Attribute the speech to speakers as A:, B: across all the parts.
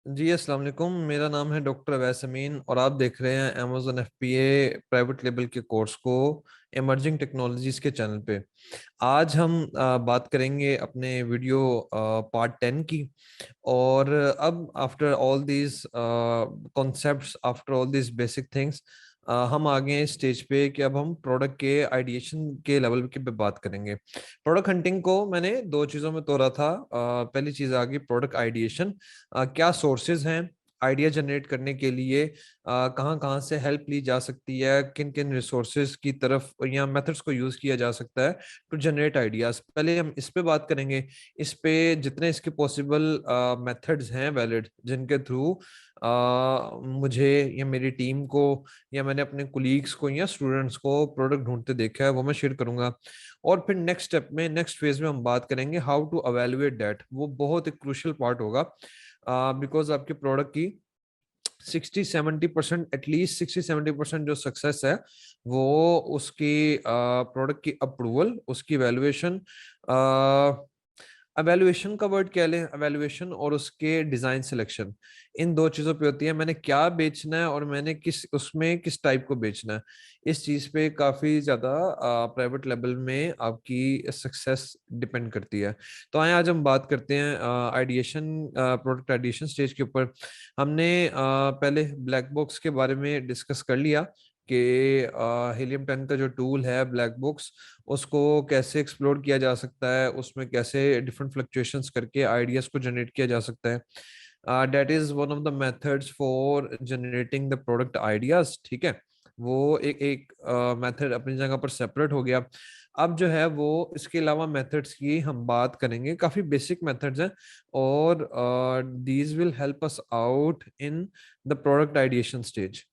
A: जी अस्सलाम वालेकुम। मेरा नाम है डॉक्टर अवैस अमीन और आप देख रहे हैं अमेज़न एफपीए प्राइवेट लेवल के कोर्स को इमर्जिंग टेक्नोलॉजीज के चैनल पे। आज हम बात करेंगे अपने वीडियो पार्ट 10 की। और अब after all these concepts, after all these basic things, हम आगे हैं स्टेज पे कि अब हम प्रोडक्ट के आइडिएशन के लेवल के पे बात करेंगे। प्रोडक्ट हंटिंग को मैंने दो चीज़ों में तोड़ा था। पहली चीज़ आ गई प्रोडक्ट आइडिएशन। क्या सोर्सेज हैं आइडिया जनरेट करने के लिए, कहाँ कहाँ से हेल्प ली जा सकती है, किन किन रिसोर्सेज की तरफ या मेथड्स को यूज किया जा सकता है टू जनरेट आइडियाज। पहले हम इस पे बात करेंगे। इस पे जितने इसके पॉसिबल मेथड्स हैं वैलिड, जिनके थ्रू मुझे या मेरी टीम को या मैंने अपने कुलीग्स को या स्टूडेंट्स को प्रोडक्ट ढूंढते देखा है, वो मैं शेयर करूंगा। और फिर नेक्स्ट स्टेप में, नेक्स्ट फेज में हम बात करेंगे हाउ टू अवेलुएट दैट। वो बहुत एक क्रूशियल पार्ट होगा, बिकॉज आपके प्रोडक्ट की 60-70%, एटलीस्ट 60-70% जो सक्सेस है वो उसकी प्रोडक्ट की अप्रूवल, उसकी वैल्यूएशन। एवेल्युएशन का वर्ड क्या लें, एवेल्युएशन और उसके डिजाइन सिलेक्शन, इन दो चीजों पे होती है। मैंने क्या बेचना है और मैंने किस टाइप को बेचना है, इस चीज पे काफी ज्यादा प्राइवेट लेवल में आपकी सक्सेस डिपेंड करती है। तो आए आज हम बात करते हैं आइडिएशन, प्रोडक्ट आइडिएशन स्टेज के ऊपर। हमने पहले ब्लैक बॉक्स के बारे में डिस्कस कर लिया कि हीलियम 10 का जो टूल है ब्लैक बॉक्स, उसको कैसे एक्सप्लोर किया जा सकता है, उसमें कैसे डिफरेंट फ्लक्चुएशंस करके आइडियाज को जनरेट किया जा सकता है। That is one of the methods for generating the product ideas. ठीक है, वो एक एक मेथड अपनी जगह पर सेपरेट हो गया। अब जो है वो इसके अलावा मेथड्स की हम बात करेंगे, काफी बेसिक मेथड्स हैं और these will help us out in the product ideation stage.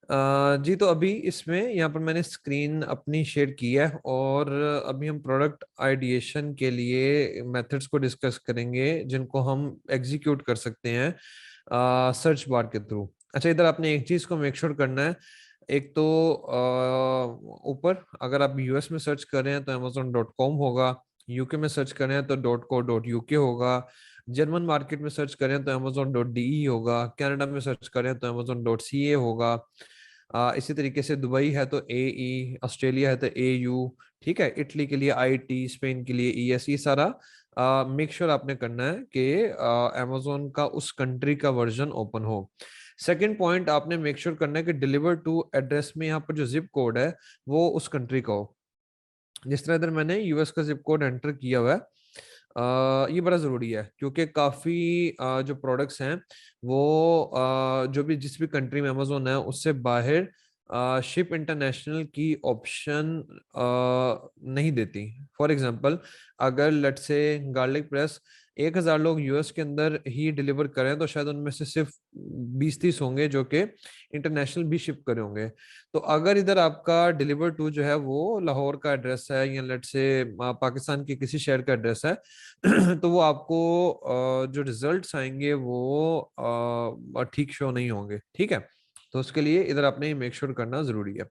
A: जी, तो अभी इसमें यहाँ पर मैंने स्क्रीन अपनी शेयर की है और अभी हम प्रोडक्ट आइडिएशन के लिए मेथड्स को डिस्कस करेंगे जिनको हम एग्जीक्यूट कर सकते हैं सर्च बार के थ्रू। अच्छा, इधर आपने एक चीज को मेक श्योर करना है। एक तो ऊपर अगर आप यूएस में सर्च कर रहे हैं तो amazon.com होगा, यूके में सर्च कर रहे हैं तो .co.uk होगा, जर्मन मार्केट में सर्च करें तो amazon.de होगा, कनाडा में सर्च करें तो amazon.ca होगा। इसी तरीके से दुबई है तो AE, ऑस्ट्रेलिया है तो AU, ठीक है, इटली के लिए IT, स्पेन के लिए ES। ये सारा मेक श्योर आपने करना है कि अमेजोन का उस कंट्री का वर्जन ओपन हो। सेकंड पॉइंट आपने मेक श्योर करना है कि डिलीवर टू एड्रेस में यहाँ पर जो जिप कोड है वो उस कंट्री का हो। जिस तरह इधर मैंने यूएस का जिप कोड एंटर किया हुआ है, ये बड़ा ज़रूरी है क्योंकि काफ़ी जो प्रोडक्ट्स हैं वो जो भी जिस भी कंट्री में अमेजोन है उससे बाहर शिप इंटरनेशनल की ऑप्शन नहीं देती। फॉर एग्जांपल, अगर लेट से गार्लिक प्रेस 1,000 लोग यूएस के अंदर ही डिलीवर करें तो शायद उनमें से सिर्फ 20-30 होंगे जो कि इंटरनेशनल भी शिप करे होंगे। तो अगर इधर आपका डिलीवर टू जो है वो लाहौर का एड्रेस है या लेट से पाकिस्तान के किसी शहर का एड्रेस है तो वो आपको जो रिजल्ट्स आएंगे वो ठीक शो नहीं होंगे। ठीक है, तो उसके लिए इधर आपने मेक श्योर करना जरूरी है।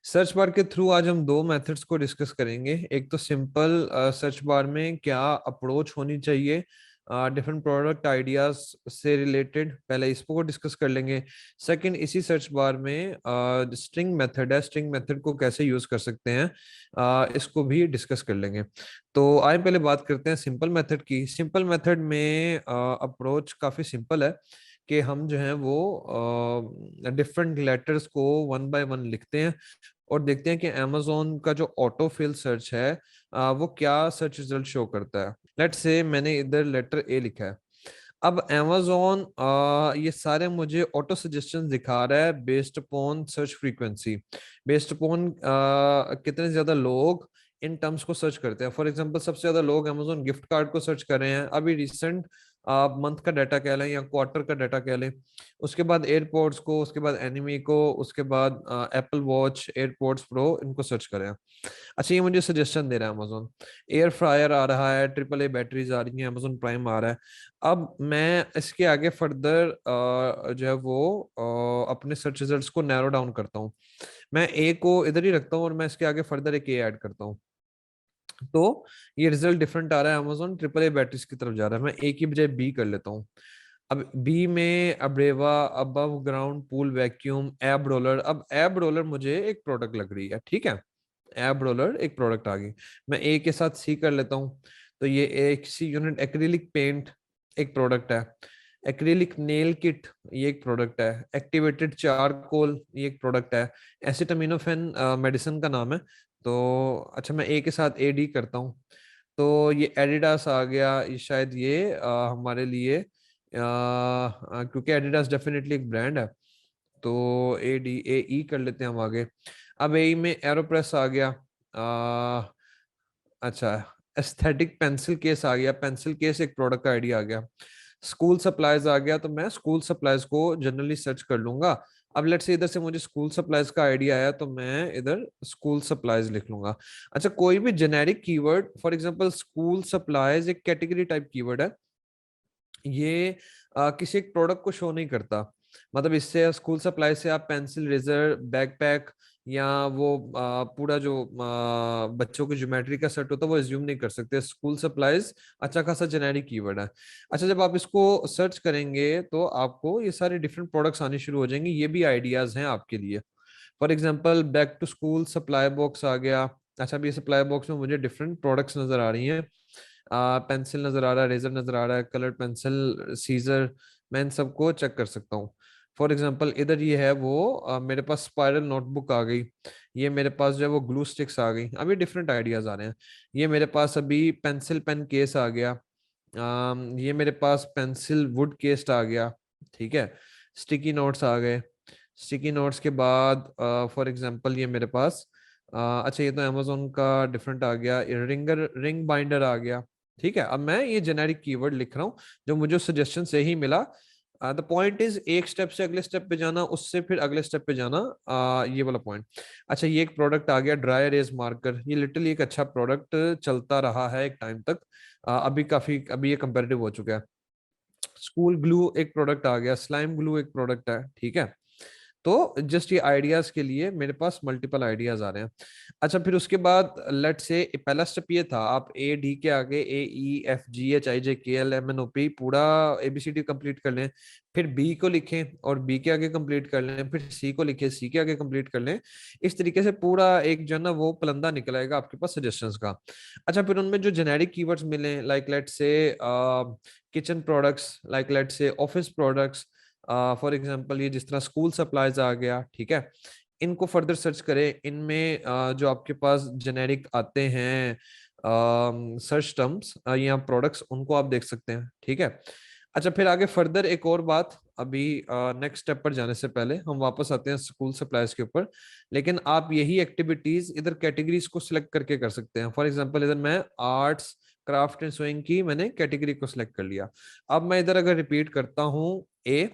A: सर्च बार के थ्रू आज हम दो मेथड्स को डिस्कस करेंगे। एक तो सिंपल सर्च बार में क्या अप्रोच होनी चाहिए डिफरेंट प्रोडक्ट आइडियाज से रिलेटेड, पहले इसको डिस्कस कर लेंगे। सेकंड, इसी सर्च बार में स्ट्रिंग मेथड है, स्ट्रिंग मेथड को कैसे यूज कर सकते हैं, इसको भी डिस्कस कर लेंगे। तो आइए पहले बात करते हैं सिंपल मेथड की। सिंपल मेथड में अप्रोच काफी सिंपल है कि हम जो है वो डिफरेंट लेटर्स को वन बाय वन लिखते हैं और देखते हैं कि अमेजोन का जो ऑटो फिल सर्च है वो क्या सर्च रिजल्ट शो करता है। लेट्स से मैंने इधर लेटर ए लिखा है। अब अमेजोन ये सारे मुझे ऑटो सजेशन दिखा रहा है based upon search frequency, based upon कितने ज्यादा लोग इन टर्म्स को सर्च करते हैं। फॉर एग्जांपल, सबसे ज्यादा लोग अमेजोन गिफ्ट कार्ड को सर्च कर रहे हैं अभी रिसेंट मंथ का डाटा कह लें या क्वार्टर का डाटा कह लें। उसके बाद एयरपोर्ट्स को, उसके बाद एनिमी को, उसके बाद एप्पल वॉच, एयरपोर्ट्स प्रो, इनको सर्च करें। अच्छा, ये मुझे सजेशन दे रहा है अमेजोन। एयर फ्रायर आ रहा है, AAA बैटरीज आ रही हैं, अमेजोन प्राइम आ रहा है। अब मैं इसके आगे फर्दर जो है वो अपने सर्च रिजल्ट्स को नैरो डाउन करता हूँ। मैं ए को इधर ही रखता हूँ और मैं इसके आगे फर्दर एक ए ऐड करता हूँ। तो ये रिजल्ट डिफरेंट आ रहा है, अमेजोन AAA बैटरीज की तरफ जा रहा है, मैं ए की बजाय बी कर लेता हूँ। अब बी में अब्रेवा, अबव ग्राउंड पूल वैक्यूम, एब रोलर। अब एब रोलर मुझे एक प्रोडक्ट लग रही है, ठीक है, एब रोलर एक प्रोडक्ट आ गई। मैं ए के साथ सी कर लेता हूँ। तो ये एक सी यूनिट, एक्रिलिक पेंट एक प्रोडक्ट है, एक्रिलिक नेल किट ये एक प्रोडक्ट है, एक्टिवेटेड चारकोल ये एक प्रोडक्ट है, एसिटामिनोफेन मेडिसिन का नाम है। तो अच्छा, मैं ए के साथ ए डी करता हूँ। तो ये एडिडास आ गया, ये शायद ये हमारे लिए क्योंकि एडिडास डेफिनेटली एक ब्रांड है, तो ए डी ए ई कर लेते हैं हम आगे। अब ए में एरोप्रेस आ गया। अच्छा, एस्थेटिक पेंसिल केस आ गया, पेंसिल केस एक प्रोडक्ट का आइडिया आ गया। स्कूल सप्लाईज आ गया, तो मैं स्कूल सप्लाईज को जनरली सर्च कर लूंगा। अब लेट्स से इधर से मुझे स्कूल सप्लाईज का आइडिया आया, तो मैं इधर स्कूल सप्लाईज लिख लूंगा। अच्छा, कोई भी generic keyword, for example school supplies एक कैटेगरी टाइप कीवर्ड है, ये किसी एक प्रोडक्ट को शो नहीं करता। मतलब इससे स्कूल सप्लाई से आप पेंसिल, रेजर, बैकपैक या वो पूरा जो बच्चों के ज्योमेट्री का सेट होता है वो एज्यूम नहीं कर सकते। स्कूल सप्लाईज अच्छा खासा जेनेरिक कीवर्ड है। अच्छा, जब आप इसको सर्च करेंगे तो आपको ये सारे डिफरेंट प्रोडक्ट्स आने शुरू हो जाएंगे, ये भी आइडियाज हैं आपके लिए। For example back to school supply box आ गया। अच्छा, अभी सप्लाई बॉक्स में मुझे डिफरेंट प्रोडक्ट्स नजर आ रही हैं। पेंसिल नजर आ रहा है, रेजर नजर आ रहा है, कलर पेंसिल, सीजर। मैं इन सबको चेक कर सकता हूँ। फॉर एग्जांपल इधर ये है वो मेरे पास स्पाइरल नोटबुक आ गई। ये मेरे पास जो है वो ग्लू स्टिक्स आ गई। अभी डिफरेंट आइडियाज आ रहे हैं। ये मेरे पास अभी पेंसिल पेन केस आ गया। ये मेरे पास पेंसिल वुड केस्ट आ गया, ठीक है। स्टिकी नोट्स आ गए। स्टिकी नोट्स के बाद फॉर एग्जांपल ये मेरे पास अच्छा, ये तो अमेजोन का डिफरेंट आ गया। रिंग बाइंडर आ गया, ठीक है। अब मैं ये जेनेरिक कीवर्ड लिख रहा हूँ जो मुझे सजेशन से ही मिला। द पॉइंट इज एक स्टेप से अगले स्टेप पे जाना, उससे फिर अगले स्टेप पे जाना, ये वाला पॉइंट। अच्छा, ये एक प्रोडक्ट आ गया ड्राई एरेज मार्कर। ये लिटरली एक अच्छा प्रोडक्ट चलता रहा है एक टाइम तक। अभी काफी, अभी ये कंपेरेटिव हो चुका है। स्कूल ग्लू एक प्रोडक्ट आ गया, स्लाइम ग्लू एक प्रोडक्ट है, ठीक है। तो जस्ट ये आइडियाज के लिए मेरे पास मल्टीपल आइडियाज आ रहे हैं। अच्छा, फिर उसके बाद लेट से पहला स्टेप ये था, आप ए डी के आगे ए E F G H I J K L M N O P पूरा एबीसीडी कंप्लीट कर लें। फिर बी को लिखें और बी के आगे कंप्लीट कर लें, फिर सी को लिखें, सी के आगे कंप्लीट कर लें। इस तरीके से पूरा एक जो है ना वो पलंदा निकल आएगा आपके पास सजेशंस का। अच्छा, फिर उनमें जो जेनेरिक कीवर्ड्स मिले, लाइक लेट से किचन प्रोडक्ट्स, लाइक लेट से ऑफिस प्रोडक्ट्स, फॉर एग्जांपल ये जिस तरह स्कूल सप्लाईज आ गया, ठीक है। इनको फर्दर सर्च करें। इनमें जो आपके पास जेनेरिक आते हैं सर्च टर्म्स या प्रोडक्ट्स, उनको आप देख सकते हैं, ठीक है। अच्छा, फिर आगे फर्दर एक और बात, अभी नेक्स्ट स्टेप पर जाने से पहले हम वापस आते हैं स्कूल सप्लाईज के ऊपर। लेकिन आप यही एक्टिविटीज इधर कैटेगरीज को सिलेक्ट करके कर सकते हैं। फॉर एग्जांपल इधर मैं आर्ट्स, क्राफ्ट एंड सोइंग की मैंने कैटेगरी को सिलेक्ट कर लिया। अब मैं इधर अगर रिपीट करता हूँ ए,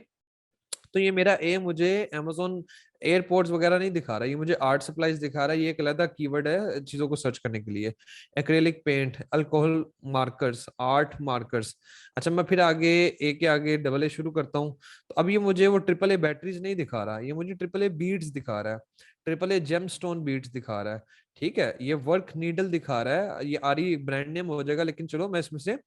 A: तो ये मेरा ए मुझे अमेजोन एयरपोर्ट्स वगैरह नहीं दिखा रहा, ये मुझे आर्ट सप्लाईज दिखा रहा है। ये एक अलग कीवर्ड है चीजों को सर्च करने के लिए। Acrylic paint, alcohol markers, art markers. अच्छा, मैं फिर आगे ए के आगे डबल ए शुरू करता हूँ। तो अब ये मुझे वो ट्रिपल ए बैटरीज नहीं दिखा रहा, ये मुझे ट्रिपल ए बीड्स दिखा रहा है, triple A gem stone beads दिखा रहा है, ठीक है। ये वर्क नीडल दिखा रहा है, ये आरी ब्रांड नेम हो जाएगा, लेकिन चलो मैं इसमें से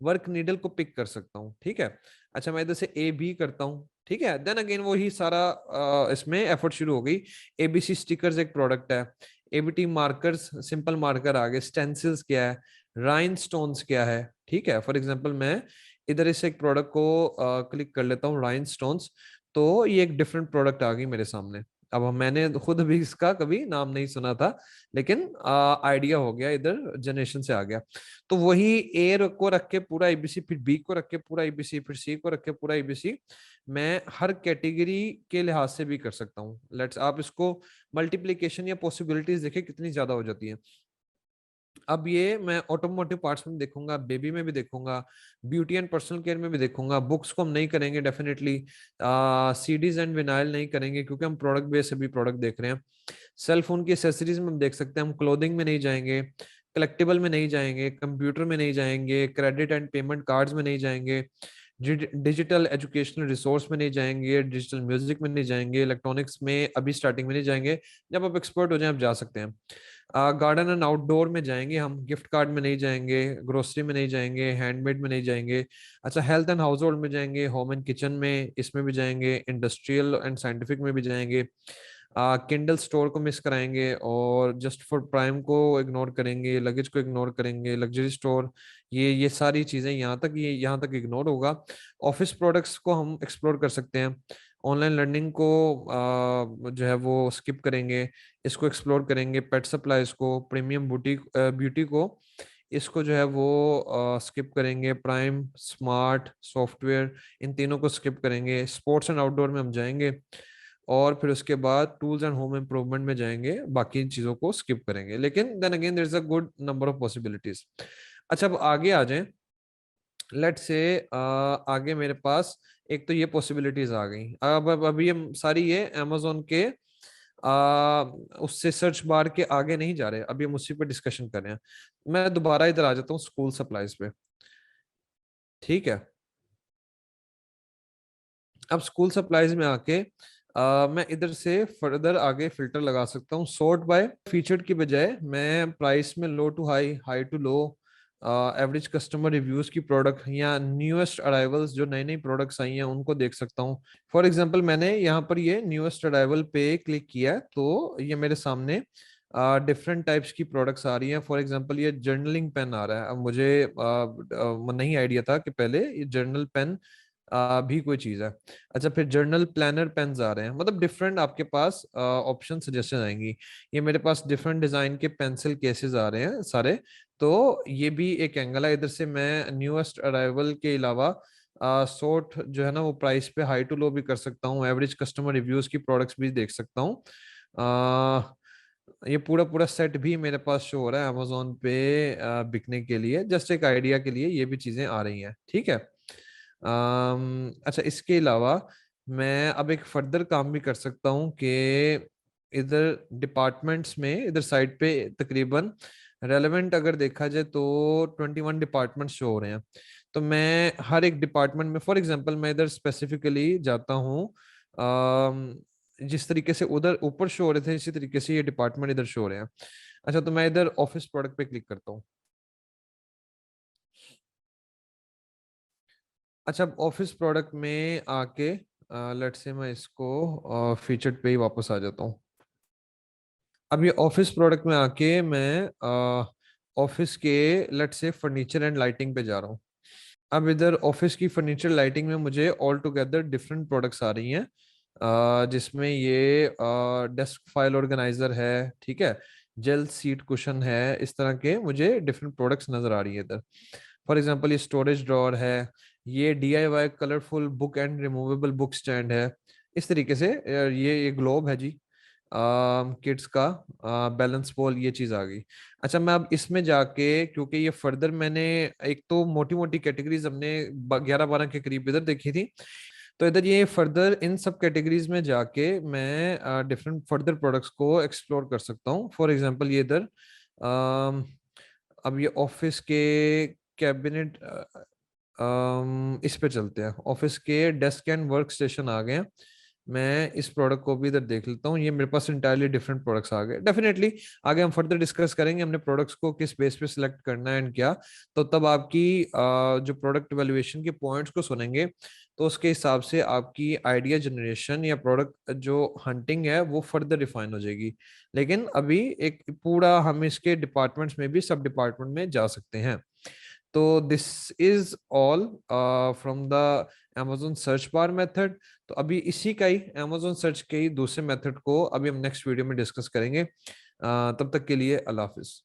A: वर्क नीडल को पिक कर सकता हूँ, ठीक है। अच्छा, मैं इधर से ए बी करता हूँ, ठीक है। देन अगेन वही सारा इसमें एफर्ट शुरू हो गई। एबीसी स्टिकर्स एक प्रोडक्ट है, एबीटी मार्कर्स, सिंपल मार्कर आ गए, स्टेंसिल्स क्या है, राइन स्टोन्स क्या है, ठीक है। फॉर एग्जांपल मैं इधर इस एक प्रोडक्ट को क्लिक कर लेता हूँ, राइन स्टोन्स। तो ये एक डिफरेंट प्रोडक्ट आ गई मेरे सामने। अब मैंने खुद भी इसका कभी नाम नहीं सुना था, लेकिन आइडिया हो गया, इधर जनरेशन से आ गया। तो वही ए को रख के पूरा एबीसी, फिर बी को रख के पूरा एबीसी, फिर सी को रख के पूरा एबीसी, मैं हर कैटेगरी के लिहाज से भी कर सकता हूँ। लेट्स आप इसको मल्टीप्लीकेशन या पॉसिबिलिटीज देखें कितनी ज्यादा हो जाती है। अब ये मैं ऑटोमोटिव पार्ट्स में देखूंगा, बेबी में भी देखूंगा, ब्यूटी एंड पर्सनल केयर में भी देखूंगा। बुक्स को हम नहीं करेंगे डेफिनेटली, सीडीज एंड विनाइल नहीं करेंगे क्योंकि हम प्रोडक्ट बेस्ड सभी प्रोडक्ट देख रहे हैं। सेल फोन की एसेसरीज में हम देख सकते हैं, हम क्लोथिंग में नहीं जाएंगे, कलेक्टिबल में नहीं जाएंगे, कंप्यूटर में नहीं जाएंगे, क्रेडिट एंड पेमेंट कार्ड्स में नहीं जाएंगे, डिजिटल एजुकेशनल रिसोर्स में नहीं जाएंगे, डिजिटल म्यूजिक में नहीं जाएंगे, इलेक्ट्रॉनिक्स में अभी स्टार्टिंग में नहीं जाएंगे। जब आप एक्सपर्ट हो जाए आप जा सकते हैं। गार्डन एंड आउटडोर में जाएंगे हम, गिफ्ट कार्ड में नहीं जाएंगे, ग्रोसरी में नहीं जाएंगे, हैंडमेड में नहीं जाएंगे। अच्छा, हेल्थ एंड हाउस होल्ड में जाएंगे, होम एंड किचन में इसमें भी जाएंगे, इंडस्ट्रियल एंड साइंटिफिक में भी जाएंगे, किंडल स्टोर को मिस कराएंगे और जस्ट फॉर प्राइम को इग्नोर करेंगे, लगेज को इग्नोर करेंगे, लग्जरी स्टोर, ये सारी चीजें यहाँ तक इग्नोर होगा। ऑफिस प्रोडक्ट्स को हम एक्सप्लोर कर सकते हैं। ऑनलाइन लर्निंग को जो है वो स्किप करेंगे, इसको एक्सप्लोर करेंगे। पेट सप्लाईज को, प्रीमियम बुटीक ब्यूटी को, इसको जो है वो स्किप करेंगे। प्राइम, स्मार्ट, सॉफ्टवेयर, इन तीनों को स्किप करेंगे। स्पोर्ट्स एंड आउटडोर में हम जाएंगे और फिर उसके बाद टूल्स एंड होम इम्प्रूवमेंट में जाएंगे, बाकी चीजों को स्किप करेंगे। लेकिन then again there is a good number of possibilities. अच्छा, अब आगे आ जाएं। लेट्स से आगे मेरे पास एक तो ये पॉसिबिलिटीज आ गई। अब अभी हम सारी ये अमेजोन के उससे सर्च बार के आगे नहीं जा रहे, अभी हम उसी पे डिस्कशन कर रहे हैं। मैं दोबारा इधर आ जाता हूँ स्कूल सप्लाईज पे। ठीक है, अब स्कूल सप्लाईज में आके मैं इधर से फर्दर आगे फिल्टर लगा सकता हूँ। सॉर्ट बाय फीचर्ड की बजाय मैं प्राइस में low to high, high to low, average customer reviews की प्रोडक्ट या न्यूएस्ट अराइवल्स जो नई नई प्रोडक्ट्स आई हैं उनको देख सकता हूँ। फॉर एग्जांपल मैंने यहाँ पर ये न्यूएस्ट अराइवल पे क्लिक किया है तो ये मेरे सामने डिफरेंट टाइप्स की प्रोडक्ट्स आ रही हैं। फॉर एग्जांपल ये जर्नलिंग पेन आ रहा है। अब मुझे नहीं आइडिया था कि पहले ये जर्नल पेन भी कोई चीज है। अच्छा, फिर जर्नल प्लानर पेन्स आ रहे हैं, मतलब डिफरेंट आपके पास ऑप्शन सजेशन आएंगी। ये मेरे पास डिफरेंट डिजाइन के पेंसिल केसेस आ रहे हैं सारे। तो ये भी एक एंगल है। इधर से मैं न्यूएस्ट अराइवल के अलावा सॉर्ट जो है ना वो प्राइस पे हाई टू लो भी कर सकता हूँ, एवरेज कस्टमर रिव्यूज की प्रोडक्ट्स भी देख सकता हूँ। ये पूरा पूरा सेट भी मेरे पास शो हो रहा है अमेजोन पे बिकने के लिए। जस्ट एक आइडिया के लिए ये भी चीजें आ रही हैं, ठीक है। अच्छा, इसके अलावा मैं अब एक फर्दर काम भी कर सकता हूँ कि इधर डिपार्टमेंट्स में, इधर साइड पे तकरीबन रेलेवेंट अगर देखा जाए तो 21 डिपार्टमेंट शो हो रहे हैं। तो मैं हर एक डिपार्टमेंट में, फॉर एग्जांपल मैं इधर स्पेसिफिकली जाता हूँ, जिस तरीके से उधर ऊपर शो हो रहे थे इसी तरीके से ये डिपार्टमेंट इधर शो हो रहे हैं। अच्छा, तो मैं इधर ऑफिस प्रोडक्ट पे क्लिक करता हूँ। अच्छा, अब ऑफिस प्रोडक्ट में आके लेट्स से मैं इसको फीचर्ड पे ही वापस आ जाता हूँ। अब ये ऑफिस प्रोडक्ट में आके मैं ऑफिस के let's say furniture and lighting पे जा रहा हूँ। अब इधर ऑफिस की फर्नीचर लाइटिंग में मुझे ऑल टुगेदर डिफरेंट प्रोडक्ट्स आ रही हैं, जिसमें ये डेस्क फाइल ऑर्गेनाइजर है, ठीक है, जेल सीट कुशन है, इस तरह के मुझे डिफरेंट प्रोडक्ट्स नजर आ रही है इधर। फॉर एग्जांपल ये स्टोरेज ड्रॉर है, ये DIY colourful book and removable book stand है। इस तरीके से ये ग्लोब है जी, किड्स का बैलेंस बॉल, ये चीज आ गई। अच्छा, मैं अब इसमें जाके, क्योंकि ये फर्दर मैंने एक तो मोटी मोटी कैटेगरीज हमने 11-12 के करीब इधर देखी थी, तो इधर ये फर्दर इन सब कैटेगरीज में जाके मैं डिफरेंट फर्दर प्रोडक्ट्स को एक्सप्लोर कर सकता हूँ। फॉर एग्जांपल ये इधर अब ये ऑफिस के कैबिनेट, इस पे चलते हैं। ऑफिस के डेस्क एंड वर्क स्टेशन आ गए हैं। मैं इस प्रोडक्ट को भी इधर देख लेता हूँ। ये मेरे पास इंटायरली डिफरेंट प्रोडक्ट्स आ गए। डेफिनेटली आगे हम फर्दर डिस्कस करेंगे हमने प्रोडक्ट्स को किस बेस पे सिलेक्ट करना है एंड क्या। तो तब आपकी जो प्रोडक्ट वैल्यूएशन के पॉइंट्स को सुनेंगे तो उसके हिसाब से आपकी आइडिया जनरेशन या प्रोडक्ट जो हंटिंग है वो फर्दर रिफाइन हो जाएगी। लेकिन अभी एक पूरा हम इसके डिपार्टमेंट्स में भी सब डिपार्टमेंट में जा सकते हैं। तो this is all from the Amazon search bar method. तो अभी इसी का ही Amazon सर्च के ही दूसरे मेथड को अभी हम नेक्स्ट वीडियो में डिस्कस करेंगे। तब तक के लिए अल्लाह हाफिज।